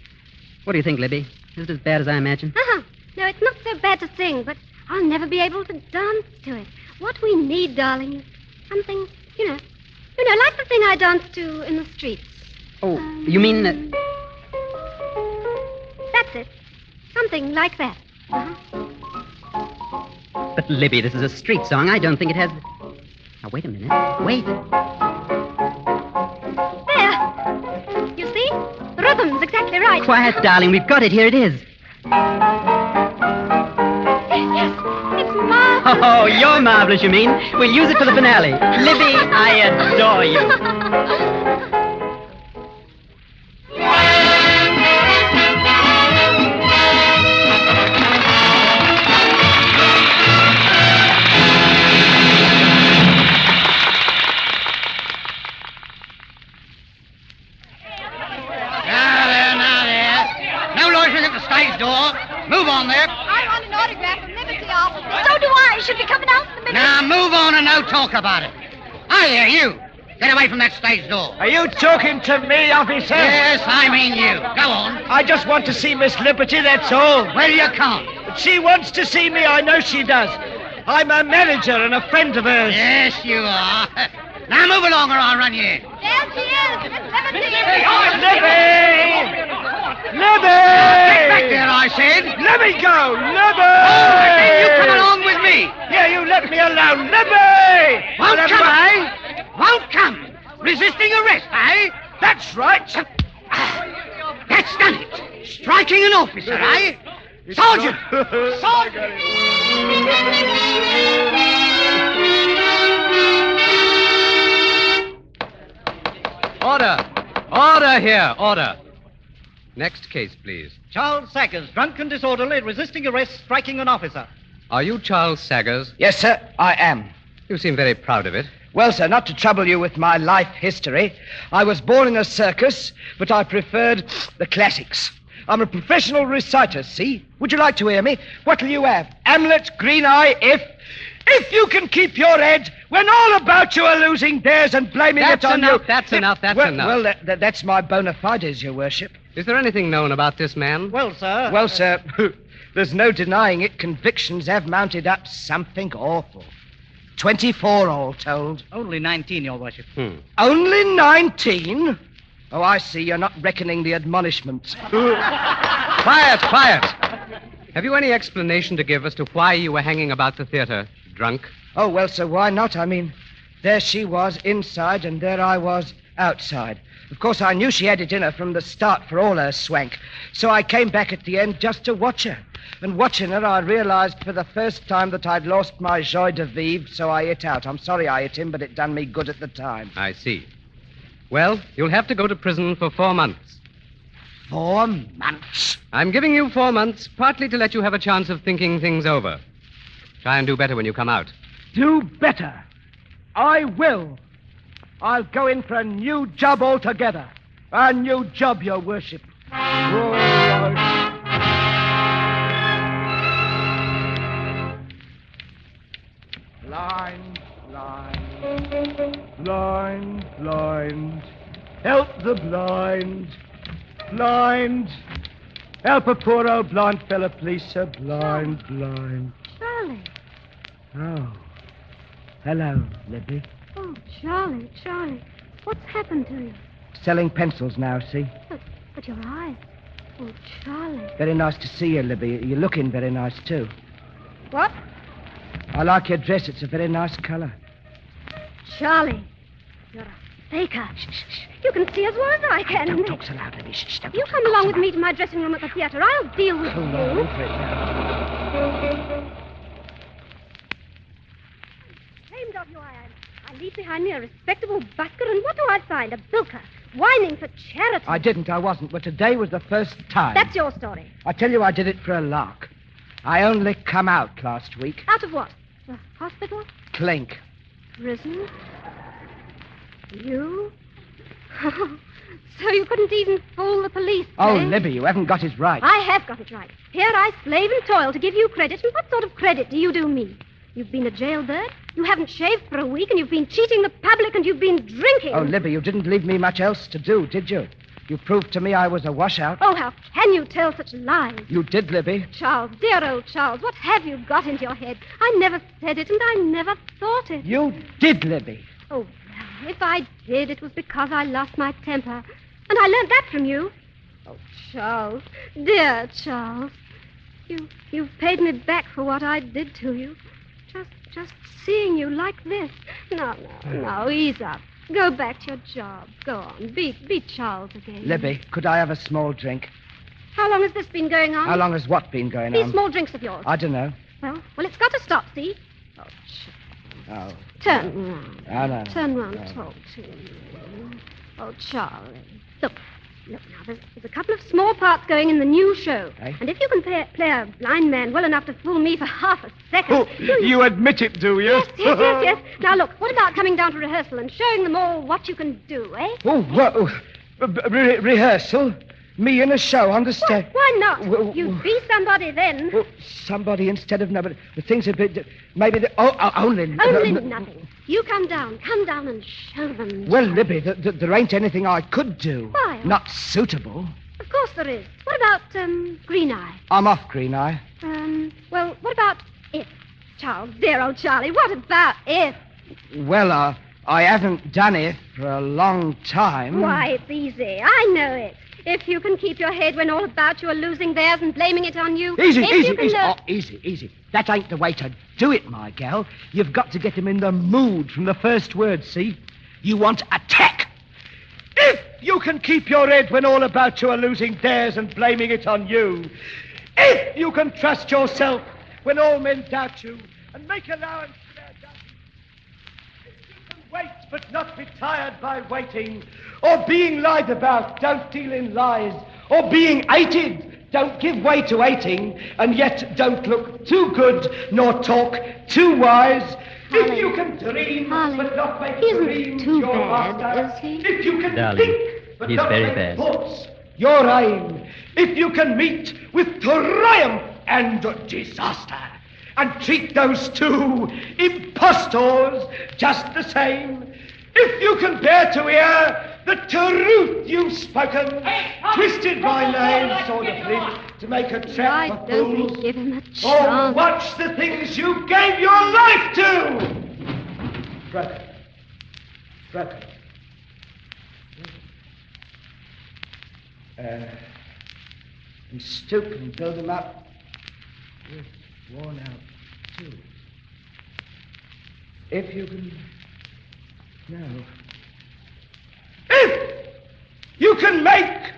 What do you think, Libby? Is it as bad as I imagine? Uh-huh. No, it's not so bad to sing, but I'll never be able to dance to it. What we need, darling, is something, like the thing I dance to in the streets. Oh, you mean... That's it. Something like that. Uh-huh. But, Libby, this is a street song. I don't think it has... Now, wait a minute. Wait. There. You see? The rhythm's exactly right. Quiet, darling. We've got it. Here it is. Yes, it's marvelous. Oh, you're marvelous, you mean? We'll use it for the finale. Libby, I adore you. stage door. Move on there. I want an autograph from Liberty officer. So do I. Should be coming out in a minute. Now move on and no talk about it. Hi there, you. Get away from that stage door. Are you talking to me, officer? Yes, I mean you. Go on. I just want to see Miss Liberty, that's all. Well, you can't. But she wants to see me, I know she does. I'm a manager and a friend of hers. Yes, you are. Now move along or I'll run you in. There she is. Miss Liberty. Libby! Libby! Get back there, I said. Let me go! Libby! Oh, then you come along with me. Yeah, you let me alone. Libby! Won't come, eh? Won't come. Resisting arrest, eh? That's right. That's done it. Striking an officer, eh? Sergeant! Sergeant! Order! Order here, order. Next case, please. Charles Saggers, drunk and disorderly, resisting arrest, striking an officer. Are you Charles Saggers? Yes, sir, I am. You seem very proud of it. Well, sir, not to trouble you with my life history, I was born in a circus, but I preferred the classics. I'm a professional reciter, see? Would you like to hear me? What'll you have? Hamlet, Green Eye, If you can keep your head when all about you are losing theirs and blaming it on you... That's enough. Well, that's my bona fides, your worship. Is there anything known about this man? Well, sir... Well, sir, there's no denying it. Convictions have mounted up something awful. 24 all told. Only 19, your worship. Only 19? Oh, I see. You're not reckoning the admonishments. Quiet. Have you any explanation to give as to why you were hanging about the theater, drunk? Oh, well, sir, why not? I mean, there she was inside and there I was outside. Of course, I knew she had it in her from the start for all her swank. So I came back at the end just to watch her. And watching her, I realized for the first time that I'd lost my joie de vivre, so I hit out. I'm sorry I hit him, but it done me good at the time. I see. Well, you'll have to go to prison for 4 months. 4 months? I'm giving you 4 months, partly to let you have a chance of thinking things over. Try and do better when you come out. Do better? I will. I'll go in for a new job altogether. A new job, your worship. Blind. Help the blind. Help a poor old blind fella, please, sir. Blind. Charlie. Oh. Hello, Libby. Oh, Charlie. What's happened to you? Selling pencils now, see? But your eyes. Oh, Charlie. Very nice to see you, Libby. You're looking very nice, too. What? I like your dress. It's a very nice color. Charlie, you're a faker. Shh. You can see as well as I can. Don't talk so loud, Libby. Shh, You come along with me to my dressing room at the theater. I'll deal with you. Hold on, for it now. Ashamed of you I am. I leave behind me a respectable busker, and what do I find? A bilker, whining for charity. I wasn't, but today was the first time. That's your story. I tell you, I did it for a lark. I only come out last week. Out of what? The hospital? Clink. Prison? You? So you couldn't even fool the police, Oh, eh? Libby, you haven't got it right. I have got it right. Here I slave and toil to give you credit, and what sort of credit do you do me? You've been a jailbird, you haven't shaved for a week, and you've been cheating the public, and you've been drinking. Oh, Libby, you didn't leave me much else to do, did you? You proved to me I was a washout. Oh, how can you tell such lies? You did, Libby. Charles, dear old Charles, what have you got into your head? I never said it, and I never thought it. You did, Libby. Oh, well, if I did, it was because I lost my temper. And I learned that from you. Oh, Charles, dear Charles, you've paid me back for what I did to you. Just seeing you like this. No, ease up. Go back to your job. Go on. Be Charles again. Libby, could I have a small drink? How long has this been going on? How long has what been going These on? small drinks of yours. I don't know. Well, it's got to stop, see? Oh, Oh. turn round. Oh, no. Turn round and talk to me. Oh, Charlie. Look now, there's a couple of small parts going in the new show. Eh? And if you can play a blind man well enough to fool me for half a second... Oh, you admit it, do you? Yes. Now, look, what about coming down to rehearsal and showing them all what you can do, eh? Oh, what? Rehearsal? Me in a show on the stage. Why not? Well, You'd be somebody then. Well, somebody instead of nobody. The thing's a bit... Maybe... Only... Only nothing. You come down and show them. Well, Libby, there ain't anything I could do. Why? Not suitable. Of course there is. What about, Green Eye? I'm off, Green Eye. Well, what about If? Charles, dear old Charlie, what about If? Well, I haven't done it for a long time. Why, it's easy. I know it. If you can keep your head when all about you are losing theirs and blaming it on you. Easy. Learn... Easy. That ain't the way to do it, my gal. You've got to get them in the mood from the first word, see? You want attack. If you can keep your head when all about you are losing theirs and blaming it on you. If you can trust yourself when all men doubt you and make allowance for their doubts. If you can wait but not be tired by waiting, or being lied about, don't deal in lies, or being hated, don't give way to hating, and yet don't look too good nor talk too wise. Holly, if you can dream but not make isn't dreams too your bad, master, is he? if you can Darling, think but he's not very make bad. thoughts your aim, if you can meet with triumph and disaster, and treat those two impostors just the same, if you can bear to hear the truth you've spoken, twisted by names or the flint to make a trap Why for don't fools, we give him a or chance? watch the things you gave your life to. Brother. And stoop and build them up with worn out too. If you can... No. If you can make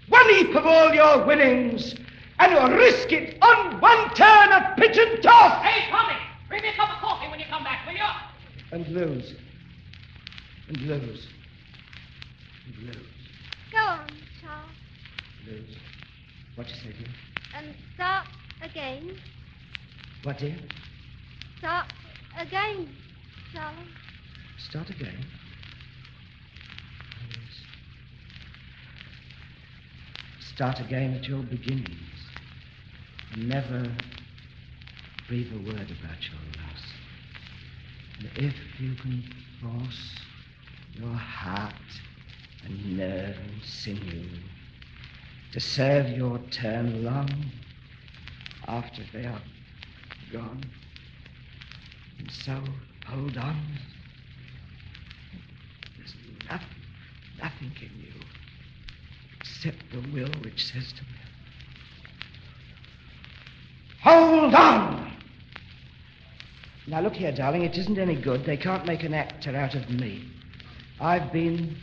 one heap of all your winnings and risk it on one turn of pitch and toss. Hey, Tommy, bring me a cup of coffee when you come back, will you? And lose. Go on, Charles. Lose. What you say, dear? And start again. What, dear? Start again, Charles. Start again. Yes. Start again at your beginnings. And never breathe a word about your loss. And if you can force your heart and nerve and sinew to serve your turn long after they are gone, and so hold on. There's nothing in you except the will which says to me, hold on! Now, look here, darling, it isn't any good. They can't make an actor out of me. I've been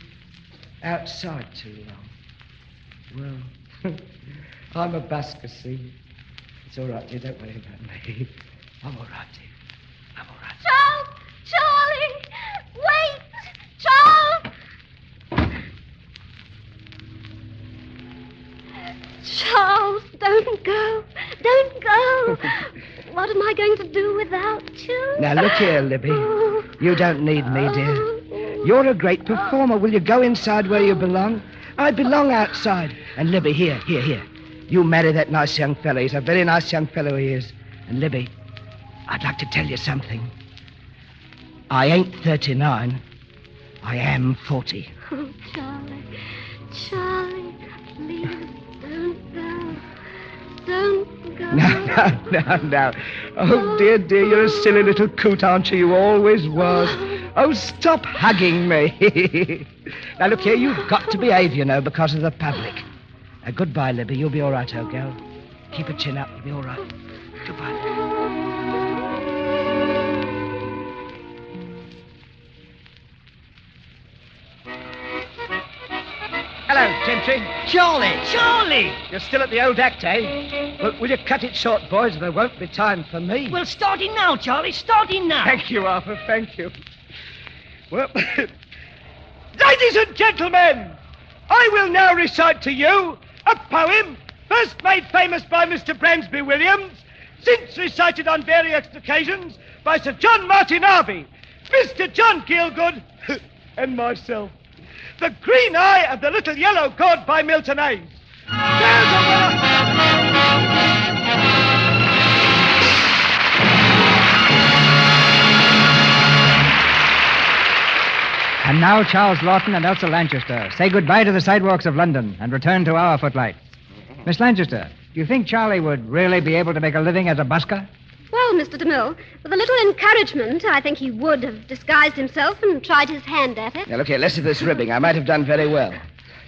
outside too long. Well, I'm a busker, see? It's all right, dear. Don't worry about me. I'm all right, dear. I'm all right. Charles! Charlie! Wait! Charles! Charles, don't go. Don't go. What am I going to do without you? Now, look here, Libby. You don't need me, dear. You're a great performer. Will you go inside where you belong? I belong outside. And Libby, here. You marry that nice young fellow. He's a very nice young fellow, he is. And Libby, I'd like to tell you something. I ain't 39. I am 40. Oh, Charlie, please, don't go. Don't go. No. Oh, dear, you're a silly little coot, aren't you? You always was. Oh, stop hugging me. Now, look here, you've got to behave, you know, because of the public. Goodbye, Libby. You'll be all right, old girl. Keep your chin up. You'll be all right. Goodbye. Hello, Gentry. Charlie! You're still at the old act, eh? Well, will you cut it short, boys? There won't be time for me. Well, starting now, Charlie, starting now. Thank you, Arthur, thank you. Well, ladies and gentlemen, I will now recite to you a poem first made famous by Mr. Bransby Williams, since recited on various occasions by Sir John Martin Harvey, Mr. John Gielgud, and myself. The Green Eye of the Little Yellow Gourd by Milton Hayes. And now Charles Laughton and Elsa Lanchester say goodbye to the sidewalks of London and return to our footlights. Miss Lanchester, do you think Charlie would really be able to make a living as a busker? Well, Mr. DeMille, with a little encouragement, I think he would have disguised himself and tried his hand at it. Now, look here, less of this ribbing. I might have done very well.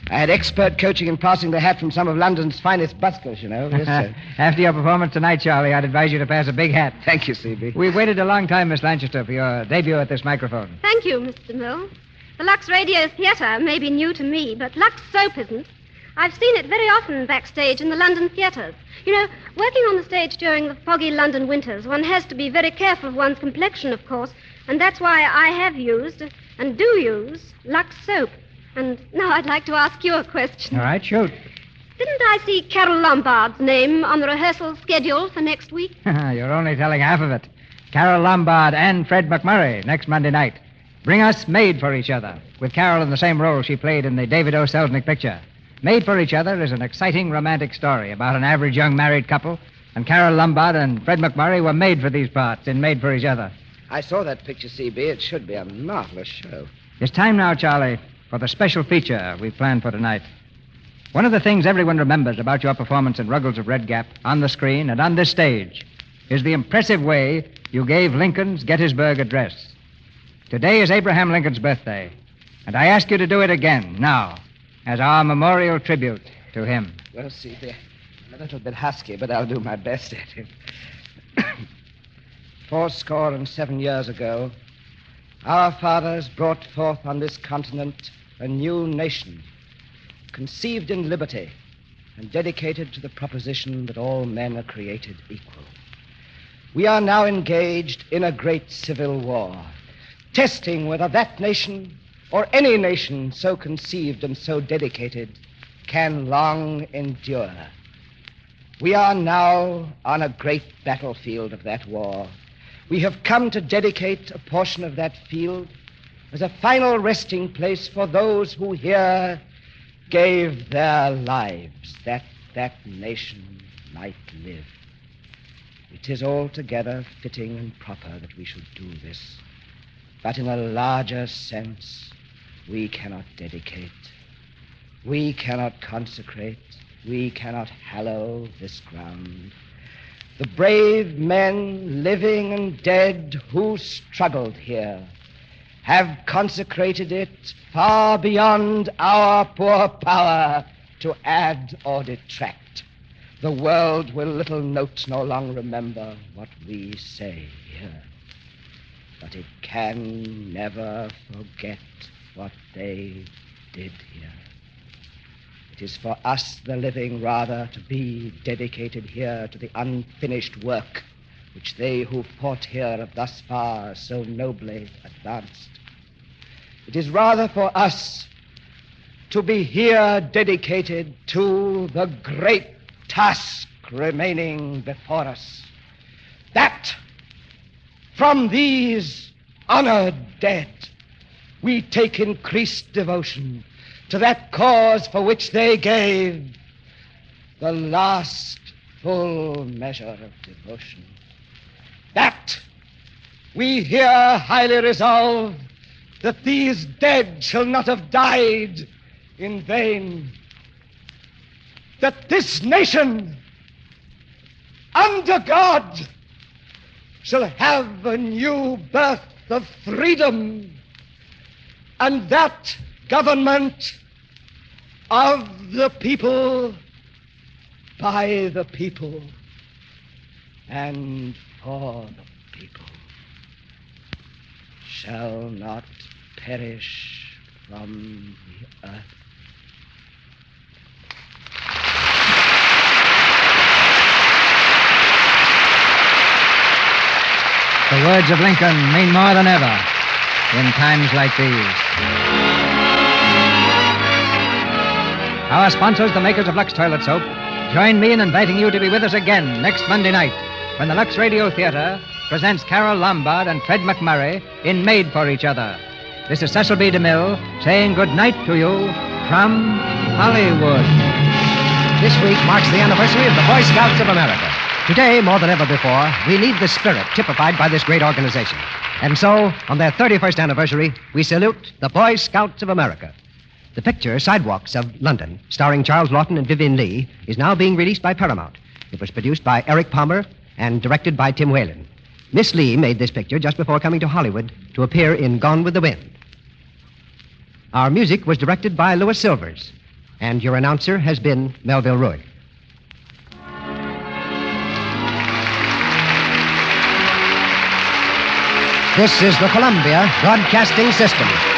I had expert coaching in passing the hat from some of London's finest buskers, you know. Yes, sir. After your performance tonight, Charlie, I'd advise you to pass a big hat. Thank you, C.B. We've waited a long time, Miss Lanchester, for your debut at this microphone. Thank you, Mr. DeMille. The Lux Radio Theatre may be new to me, but Lux Soap isn't. I've seen it very often backstage in the London theatres. You know, working on the stage during the foggy London winters, one has to be very careful of one's complexion, of course, and that's why I have used, and do use, Lux Soap. And now I'd like to ask you a question. All right, shoot. Didn't I see Carol Lombard's name on the rehearsal schedule for next week? You're only telling half of it. Carol Lombard and Fred McMurray next Monday night. Bring Us Made for Each Other, with Carol in the same role she played in the David O. Selznick picture. Made for Each Other is an exciting romantic story about an average young married couple, and Carol Lombard and Fred McMurray were made for these parts in Made for Each Other. I saw that picture, C.B. It should be a marvelous show. It's time now, Charlie, for the special feature we've planned for tonight. One of the things everyone remembers about your performance in Ruggles of Red Gap, on the screen and on this stage, is the impressive way you gave Lincoln's Gettysburg Address. Today is Abraham Lincoln's birthday, and I ask you to do it again, now, as our memorial tribute to him. Well, C.B., I'm a little bit husky, but I'll do my best at it. 77 years ago, our fathers brought forth on this continent a new nation, conceived in liberty and dedicated to the proposition that all men are created equal. We are now engaged in a great civil war, testing whether that nation or any nation so conceived and so dedicated can long endure. We are now on a great battlefield of that war. We have come to dedicate a portion of that field as a final resting place for those who here gave their lives that that nation might live. It is altogether fitting and proper that we should do this. But in a larger sense, we cannot dedicate, we cannot consecrate, we cannot hallow this ground. The brave men, living and dead, who struggled here, have consecrated it far beyond our poor power to add or detract. The world will little note nor long remember what we say here. But it can never forget what they did here. It is for us, the living, rather, to be dedicated here to the unfinished work which they who fought here have thus far so nobly advanced. It is rather for us to be here dedicated to the great task remaining before us, that from these honored dead we take increased devotion to that cause for which they gave the last full measure of devotion. That we here highly resolve that these dead shall not have died in vain. That this nation, under God, shall have a new birth of freedom, and that government of the people, by the people, and for the people, shall not perish from the earth. The words of Lincoln mean more than ever in times like these. Our sponsors, the makers of Lux Toilet Soap, join me in inviting you to be with us again next Monday night when the Lux Radio Theater presents Carol Lombard and Fred McMurray in Made for Each Other. This is Cecil B. DeMille saying good night to you from Hollywood. This week marks the anniversary of the Boy Scouts of America. Today, more than ever before, we need the spirit typified by this great organization. And so, on their 31st anniversary, we salute the Boy Scouts of America. The picture, Sidewalks of London, starring Charles Laughton and Vivian Leigh, is now being released by Paramount. It was produced by Eric Palmer and directed by Tim Whalen. Miss Leigh made this picture just before coming to Hollywood to appear in Gone with the Wind. Our music was directed by Louis Silvers, and your announcer has been Melville Ruick. This is the Columbia Broadcasting System.